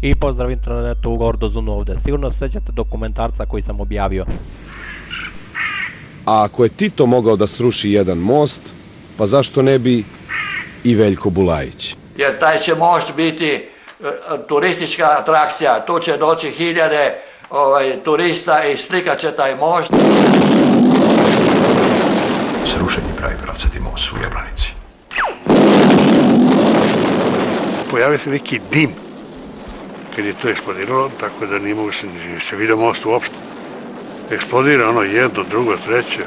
I pozdrav internetu, Gordo Zunu ovdje. Sigurno se sjećate dokumentarca koji sam objavio. A ako je Tito mogao da sruši jedan most, pa zašto ne bi i Veljko Bulajić? Jer taj će most biti turistička atrakcija, tu će doći hiljade turista i slikat će taj most. Srušen je pravi pravcati most u Jablanici. Pojavio se neki dim kad je to eksplodiralo, tako da nije mogu se vidio most uopšte. Eksplodira ono jedno, drugo, treće,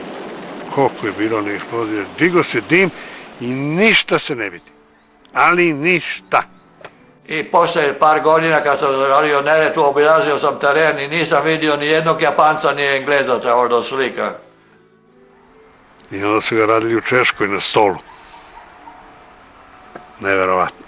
koliko je bilo ne eksplodira. Digo se dim i ništa se ne vidi, ali ništa. I poslije par godina kad sam radio Neretvu, obilazio sam teren i nisam vidio ni jednog Japanca ni Englezaca od slika. I onda su ga radili u Češkoj na stolu. Neverovatno.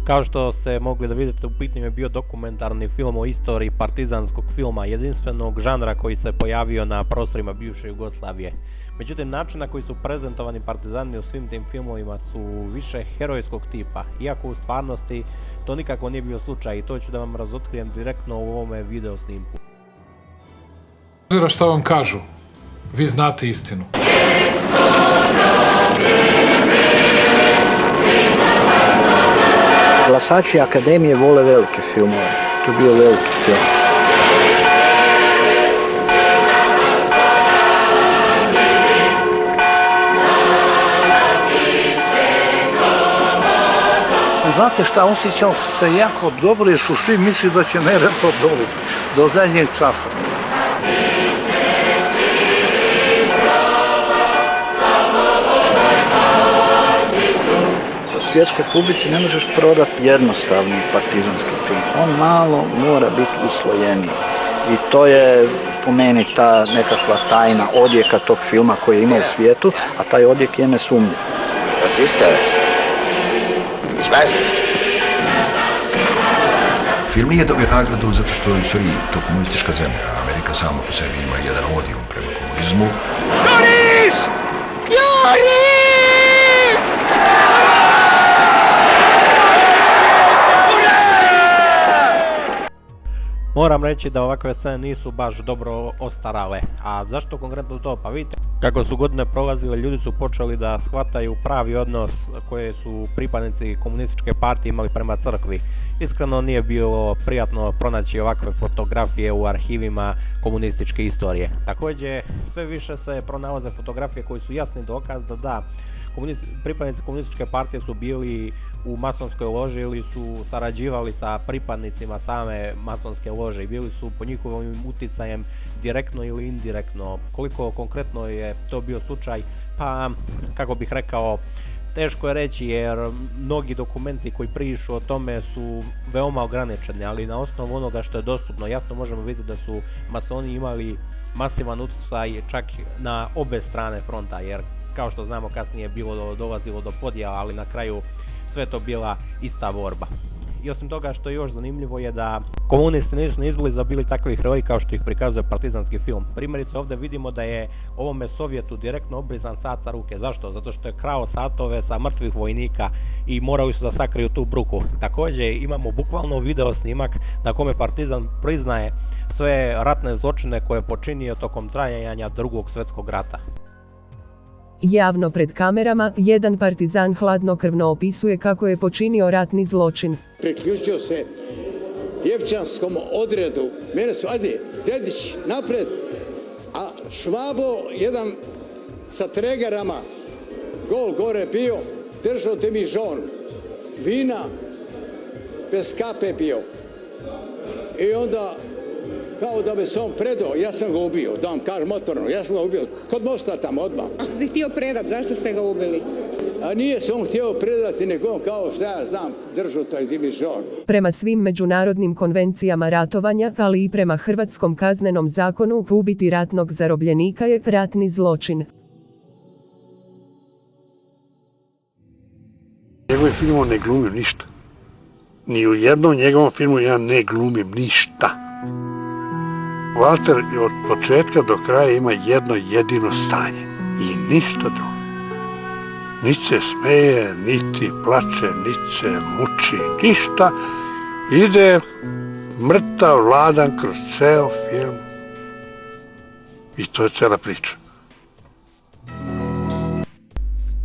Kao što ste mogli da vidite, u pitanju je bio dokumentarni film o istoriji partizanskog filma, jedinstvenog žanra koji se pojavio na prostorima bivše Jugoslavije. Međutim, način na koji su prezentovani partizani u svim tim filmovima su više herojskog tipa, iako u stvarnosti to nikako nije bio slučaj i to ću da vam razotkrijem direktno u ovome video snimku. Obzira šta vam kažu, vi znate istinu. Glasači Akademije vole velike filmove. To je bio veliki film. Znate šta, osjećao sam se jako dobro jer su svi mislili da će Neretva dobiti do zadnjeg časa. Svjetskoj publici ne možeš prodati jednostavni partizanski film. On malo mora biti uslojeniji. I to je po meni ta nekakva tajna odjeka tog filma koji ima u svijetu, a taj odjek je nesumnjiv. Film nije dobio nagradu zato što je u stvari to komunistička zemlja, a Amerika sama po sebi ima jedan odijum prema komunizmu. Joris! Joris! Moram reći da ovakve scene nisu baš dobro ostarale. A zašto konkretno to? Pa vidite, kako su godine prolazile, ljudi su počeli da shvataju pravi odnos koje su pripadnici komunističke partije imali prema crkvi. Iskreno nije bilo prijatno pronaći ovakve fotografije u arhivima komunističke istorije. Također, sve više se pronalaze fotografije koji su jasni dokaz da pripadnici komunističke partije su bili u masonskoj loži ili su sarađivali sa pripadnicima same masonske lože i bili su po njihovim uticajem direktno ili indirektno. Koliko konkretno je to bio slučaj, pa kako bih rekao, teško je reći jer mnogi dokumenti koji pišu o tome su veoma ograničeni, ali na osnovu onoga što je dostupno jasno možemo vidjeti da su masoni imali masivan utjecaj čak na obe strane fronta, jer kao što znamo kasnije je dolazilo do podjela, ali na kraju sve to bila ista borba. I osim toga što je još zanimljivo je da komunisti nisu ni izbliza bili takvi heroji kao što ih prikazuje partizanski film. Primjerice ovdje vidimo da je ovome Sovjetu direktno obrizan sat sa ruke. Zašto? Zato što je krao satove sa mrtvih vojnika i morali su da sakriju tu bruku. Također imamo bukvalno video snimak na kome partizan priznaje sve ratne zločine koje je počinio tokom trajanja Drugog svjetskog rata. Javno pred kamerama, jedan partizan hladnokrvno opisuje kako je počinio ratni zločin. Priključio se djevčanskom odredu. Mene su, ajde, dedić, napred. A Švabo, jedan sa tregerama, gol gore bio, držao demižon, vina, bez kape bio. I onda, kao da bi se on predao, ja sam ga ubio, da vam kažem motorno, ja sam ga ubio, kod mosta tamo odmah. Ako ste htio predati, zašto ste ga ubili? A nije se on htio predati, nego on kao šta ja znam, držao taj dimižon. Prema svim međunarodnim konvencijama ratovanja, ali i prema hrvatskom kaznenom zakonu, ubiti ratnog zarobljenika je ratni zločin. Njegove filmu ne glumim ništa. Ni u jednom njegovom filmu ja ne glumim ništa. Walter od početka do kraja ima jedno jedino stanje i ništa drugo. Niti se smeje, niti plače, niti se muči, ništa. ide mrtav Vladan kroz ceo film i to je cela priča.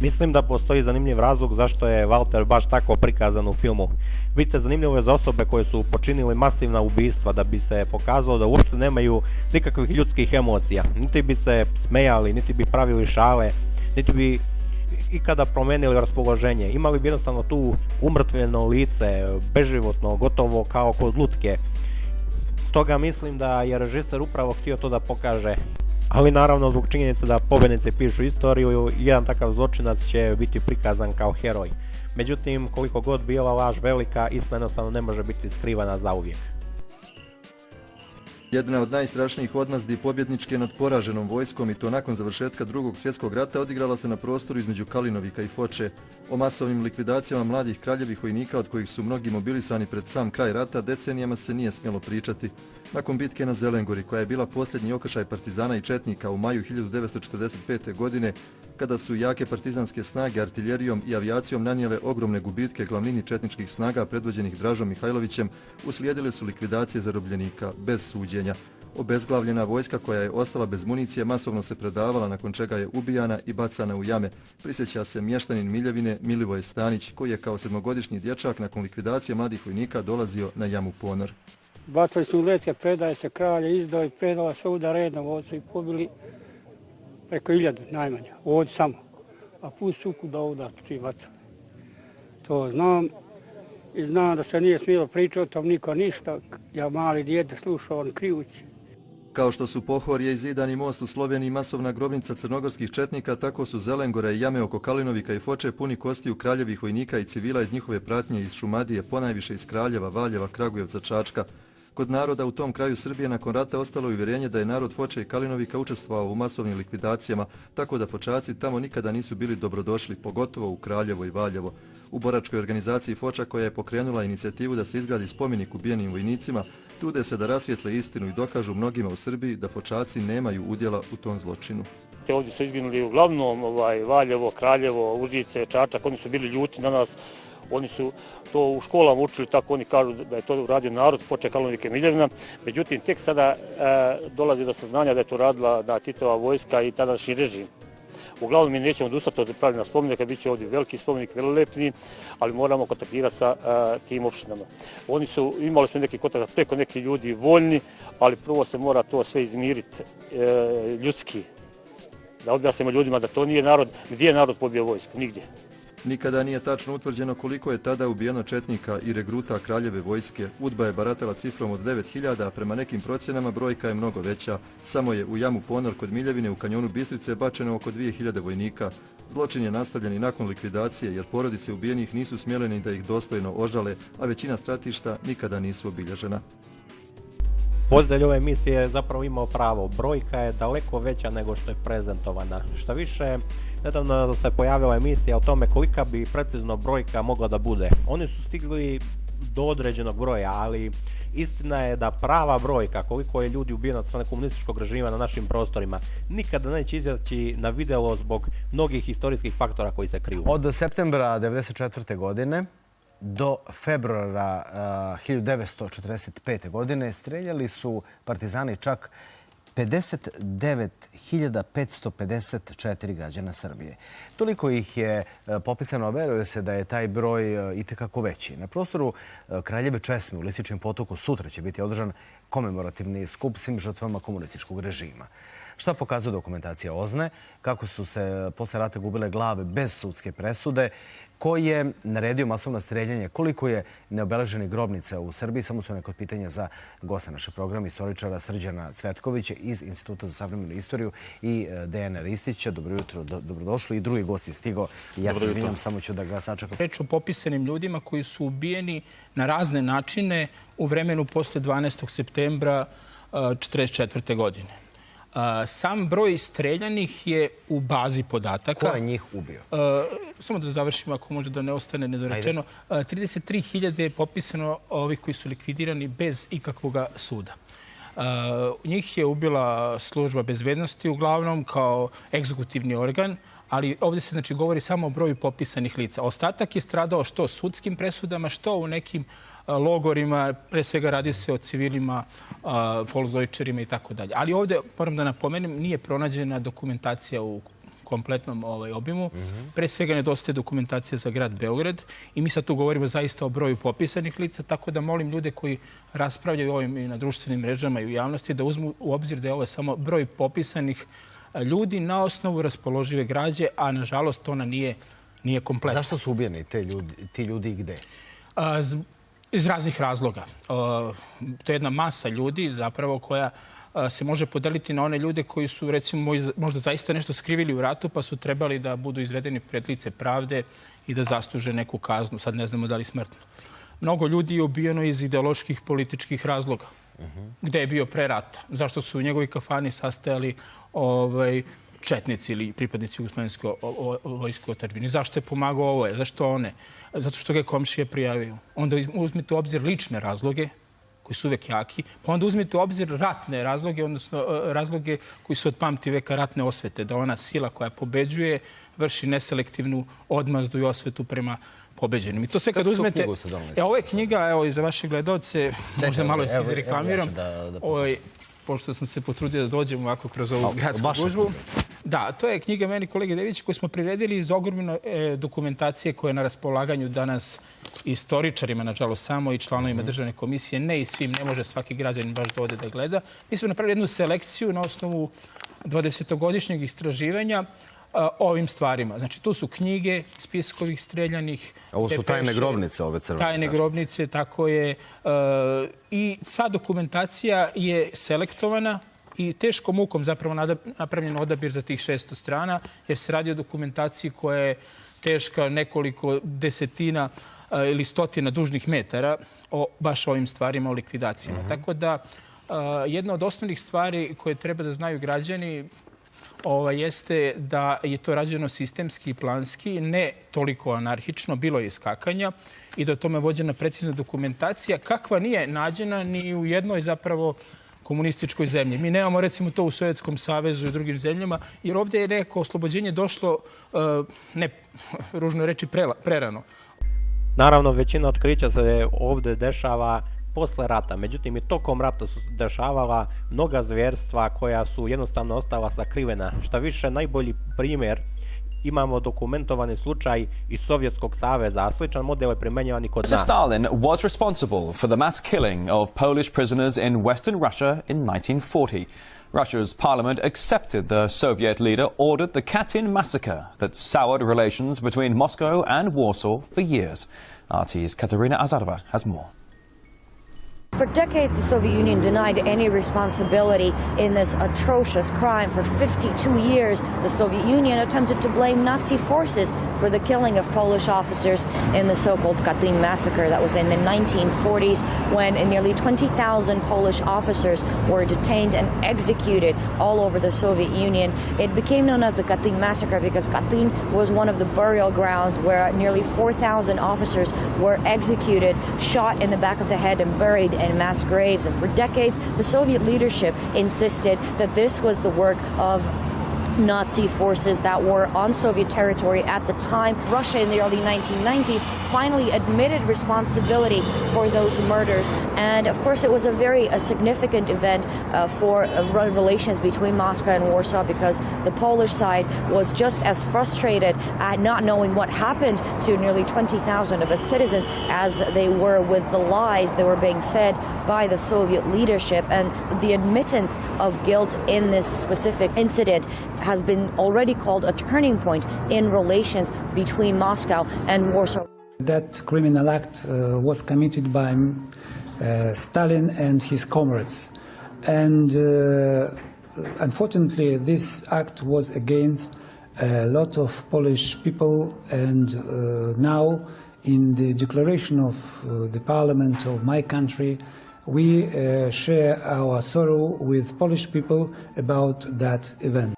Mislim da postoji zanimljiv razlog zašto je Walter baš tako prikazan u filmu. Vidite, zanimljivo je za osobe koje su počinili masivna ubistva da bi se pokazalo da uopšte nemaju nikakvih ljudskih emocija. Niti bi se smejali, niti bi pravili šale, niti bi ikada promenili raspoloženje. Imali bi jednostavno tu umrtvljeno lice, beživotno, gotovo kao kod lutke. Stoga mislim da je režiser upravo htio to da pokaže. Ali naravno zbog činjenice da pobednici pišu istoriju, jedan takav zločinac će biti prikazan kao heroj. Međutim, koliko god bila laž velika, istina jednostavno ne može biti skrivana zauvijek. Jedna od najstrašnijih odmazdi pobjedničke nad poraženom vojskom i to nakon završetka Drugog svjetskog rata odigrala se na prostoru između Kalinovika i Foče. O masovnim likvidacijama mladih kraljevih vojnika od kojih su mnogi mobilisani pred sam kraj rata decenijama se nije smjelo pričati. Nakon bitke na Zelengori, koja je bila posljednji okršaj partizana i četnika u maju 1945. godine, kada su jake partizanske snage artiljerijom i avijacijom nanijele ogromne gubitke glavnini četničkih snaga predvođenih Dražom Mihajlovićem, uslijedile su likvidacije zarobljenika bez suđenja. Obezglavljena vojska koja je ostala bez municije masovno se predavala, nakon čega je ubijana i bacana u jame. Prisjeća se mještanin Miljevine Milivoje Stanić, koji je kao 7-godišnji dječak nakon likvidacije mladih vojnika dolazio na jamu Ponor. Bacali su letke, predaje se kralje, izdao i predala se ovdje redom, ovdje su i pobili preko 1000 najmanje, ovdje samo. A pust suku da ovdje svi bacali. To znam i znam da se nije smjelo pričati o tom niko ništa. Ja mali dijete slušao on krivući. Kao što su Pohorje i Zidani most u Sloveniji masovna grobnica crnogorskih četnika, tako su Zelengore i jame oko Kalinovika i Foče puni kostiju kraljevih vojnika i civila iz njihove pratnje iz Šumadije, ponajviše iz Kraljeva, Valjeva, Kragujevca, Čačka. Kod naroda u tom kraju Srbije nakon rata ostalo je uvjerenje da je narod Foče i Kalinovika učestvovao u masovnim likvidacijama, tako da Fočaci tamo nikada nisu bili dobrodošli, pogotovo u Kraljevo i Valjevo. U boračkoj organizaciji Foča, koja je pokrenula inicijativu da se izgradi spomenik ubijenim vojnicima, trude se da rasvijetle istinu i dokažu mnogima u Srbiji da Fočaci nemaju udjela u tom zločinu. Ovdje su izginuli uglavnom Valjevo, Kraljevo, Užice, Čačak, oni su bili ljuti na nas. Oni su to u školama učili, tako oni kažu da je to uradio narod Foče, Kalinovik i Miljevina. Međutim, tek sada dolazi do saznanja da je to radila Titova vojska i tadašnji režim. Uglavnom mi nećemo odustati od pravljena spomenika, bit će ovdje veliki spomenik, velelepni, ali moramo kontaktirati sa tim opštinama. Imali smo neki kontakt preko neki ljudi voljni, ali prvo se mora to sve izmiriti ljudski. Da objasnimo ljudima da to nije narod, gdje je narod pobio vojsku, nigdje. Nikada nije tačno utvrđeno koliko je tada ubijeno četnika i regruta kraljeve vojske. UDBA je baratala cifrom od 9000, a prema nekim procjenama brojka je mnogo veća. Samo je u jamu Ponor kod Miljevine u kanjonu Bistrice bačeno oko 2000 vojnika. Zločin je nastavljen i nakon likvidacije, jer porodice ubijenih nisu smjele ni da ih dostojno ožale, a većina stratišta nikada nisu obilježena. Voditelj ove emisije je zapravo imao pravo. Brojka je daleko veća nego što je prezentovana. Šta više, nedavno se pojavila emisija o tome kolika bi precizno brojka mogla da bude. Oni su stigli do određenog broja, ali istina je da prava brojka koliko je ljudi ubijeno od strane komunističkog režima na našim prostorima nikada neće izaći na vidjelo zbog mnogih historijskih faktora koji se kriju. Od septembra 1994. godine do februara 1945. godine streljali su partizani čak 59.554 građana Srbije. Toliko ih je popisano, veruje se da je taj broj itekako veći. Na prostoru Kraljeve Česme u Lisičkom potoku sutra će biti održan komemorativni skup svim žrtvama komunističkog režima. Šta pokazuje dokumentacija OZNE, kako su se posle rata gubile glave bez sudske presude, ko je naredio masovna streljanja, koliko je neobeleženih grobnica u Srbiji. Samo su neko pitanja za gosta našeg programa, istoričara Srđana Cvetkovića iz Instituta za savremenu istoriju i Dejana Ristića. Dobro jutro, dobrodošli. I drugi gost je stigao. Ja se izvinjam, samo ću da ga sačekam. Reč o popisanim ljudima koji su ubijeni na razne načine u vremenu posle 12. septembra 1944. godine. Sam broj streljanih je u bazi podataka. Ko je njih ubio? Samo da završimo, ako može da ne ostane nedorečeno. 33.000 je popisano ovih koji su likvidirani bez ikakvog suda. Njih je ubila služba bezbednosti uglavnom kao egzekutivni organ, ali ovdje se znači govori samo o broju popisanih lica. Ostatak je stradao što sudskim presudama, što u nekim logorima, pre svega radi se o civilima, Volksdeutcherima i tako dalje. Ali ovdje, moram da napomenem, nije pronađena dokumentacija u kompletnom obimu. Pre svega nedostaje dokumentacija za grad Beograd i mi sad tu govorimo zaista o broju popisanih lica, tako da molim ljude koji raspravljaju ovim i na društvenim mrežama i u javnosti da uzmu u obzir da je ovo samo broj popisanih ljudi na osnovu raspoložive građe, a nažalost ona nije kompletna. Zašto su ubijeni ti ljudi i gde? Iz raznih razloga. To je jedna masa ljudi zapravo koja se može podeliti na one ljude koji su recimo možda zaista nešto skrivili u ratu pa su trebali da budu izvedeni pred lice pravde i da zasluže neku kaznu. Sad ne znamo da li smrtno. Mnogo ljudi je ubijeno iz ideoloških političkih razloga. Gde je bio pre rata? Zašto su u njegovi kafani sastajali četnici ili pripadnici jugoslovenske vojske otadžbine? Zašto je pomagao ovo? Zašto one? Zato što ga je komšija prijavio. Onda uzmite u obzir lične razloge, koji su uvek jaki, pa onda uzmite u obzir ratne razloge, odnosno razloge koji su od pamti veka ratne osvete, da ona sila koja pobeđuje vrši neselektivnu odmazdu i osvetu prema pobeđenim. I to sve kad uzmete... Ovo je knjiga, evo, i za vaše gledalce, možda malo se izreklamiram, pošto sam se potrudio da dođem ovako kroz ovu gradsku gužvu. Da, to je knjiga meni kolege Dević koju smo priredili iz ogromne dokumentacije koja je na raspolaganju danas istoričarima, nažalost samo i članovima državne komisije. Ne i svim, ne može svaki građanin baš da ode da gleda. Mi smo napravili jednu selekciju na osnovu 20-godišnjeg istraživanja ovim stvarima. Znači, tu su knjige, spiskovih streljanih. Ovo su tajne grobnice, ove crvene. Tajne grobnice, tako je. I sva dokumentacija je selektovana i teškom mukom zapravo napravljen odabir za tih 600 strana, jer se radi o dokumentaciji koja je teška nekoliko desetina ili stotina dužnih metara o baš ovim stvarima, o likvidacijama. Tako da, jedna od osnovnih stvari koje treba da znaju građani jeste da je to rađeno sistemski i planski, ne toliko anarhično, bilo je iskakanja i da o tome vođena precizna dokumentacija, kakva nije nađena ni u jednoj zapravo komunističkoj zemlji. Mi nemamo recimo to u Sovjetskom savezu i drugim zemljama, jer ovdje je neko oslobođenje došlo, ne ružno reći, prerano. Naravno, većina otkrića se ovdje dešava posle rata. Međutim, i tokom rata su dešavala mnoga zvjerstva koja su jednostavno ostala sakrivena. Šta više, najbolji primjer imamo dokumentovani slučaj iz Sovjetskog saveza, a sličan model je primenjivan i kod nas. Stalin was responsible for the mass killing of Polish prisoners in Western Russia in 1940. Russia's parliament accepted the Soviet leader ordered the Katyn massacre that soured relations between Moscow and Warsaw for years. RT's Katerina Azarova has more. For decades, the Soviet Union denied any responsibility in this atrocious crime. For 52 years, the Soviet Union attempted to blame Nazi forces for the killing of Polish officers in the so-called Katyn massacre. That was in the 1940s when nearly 20,000 Polish officers were detained and executed all over the Soviet Union. It became known as the Katyn massacre because Katyn was one of the burial grounds where nearly 4,000 officers were executed, shot in the back of the head and buried in mass graves. And for decades, the Soviet leadership insisted that this was the work of Nazi forces that were on Soviet territory at the time. Russia in the early 1990s finally admitted responsibility for those murders. And of course, it was a very significant event for relations between Moscow and Warsaw because the Polish side was just as frustrated at not knowing what happened to nearly 20,000 of its citizens as they were with the lies they were being fed by the Soviet leadership. And the admittance of guilt in this specific incident has been already called a turning point in relations between Moscow and Warsaw. That criminal act was committed by Stalin and his comrades. And unfortunately, this act was against a lot of Polish people. And now, in the declaration of the parliament of my country, we share our sorrow with Polish people about that event.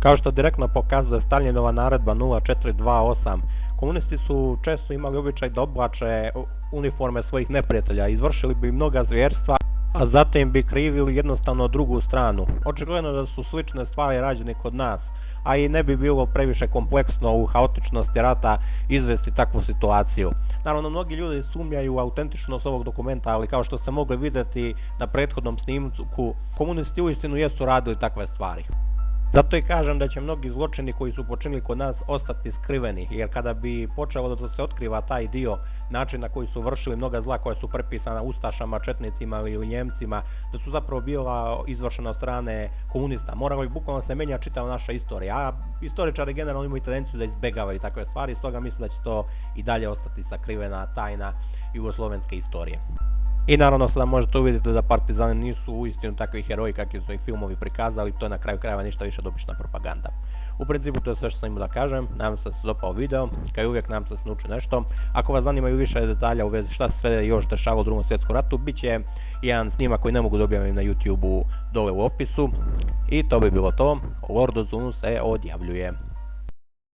Kao što direktno pokazuje Staljinova naredba 0428, komunisti su često imali običaj da oblače uniforme svojih neprijatelja, izvršili bi mnoga zvjerstva, a zatim bi krivili jednostavno drugu stranu. Očigledno da su slične stvari rađene kod nas, a i ne bi bilo previše kompleksno u haotičnosti rata izvesti takvu situaciju. Naravno, mnogi ljudi sumnjaju u autentičnost ovog dokumenta, ali kao što ste mogli vidjeti na prethodnom snimku, komunisti uistinu jesu radili takve stvari. Zato i kažem da će mnogi zločini koji su počinili kod nas ostati skriveni, jer kada bi počelo da se otkriva taj dio način na koji su vršili mnoga zla koja su prepisana ustašama, četnicima ili Njemcima, da su zapravo bila izvršena od strane komunista. Moralo bi bukvalno se menja čitava naša istorija, a istoričari generalno imaju tendenciju da izbegavaju takve stvari, stoga mislim da će to i dalje ostati sakrivena tajna jugoslovenske istorije. I naravno sada možete uvidjeti da partizani nisu uistinu takvi heroji kakvi su ih filmovi prikazali, to je na kraju krajeva ništa više obična propaganda. U principu to je sve što sam imao da kažem, nadam se da se dopao video, kao i uvijek nadam se da se nauči nešto. Ako vas zanimaju više detalja u vezi šta se sve još dešavalo u Drugom svjetskom ratu, bit će jedan snimak koji ne mogu da objavim na YouTube-u dole u opisu. I to bi bilo to, Lord of Zunu se odjavljuje.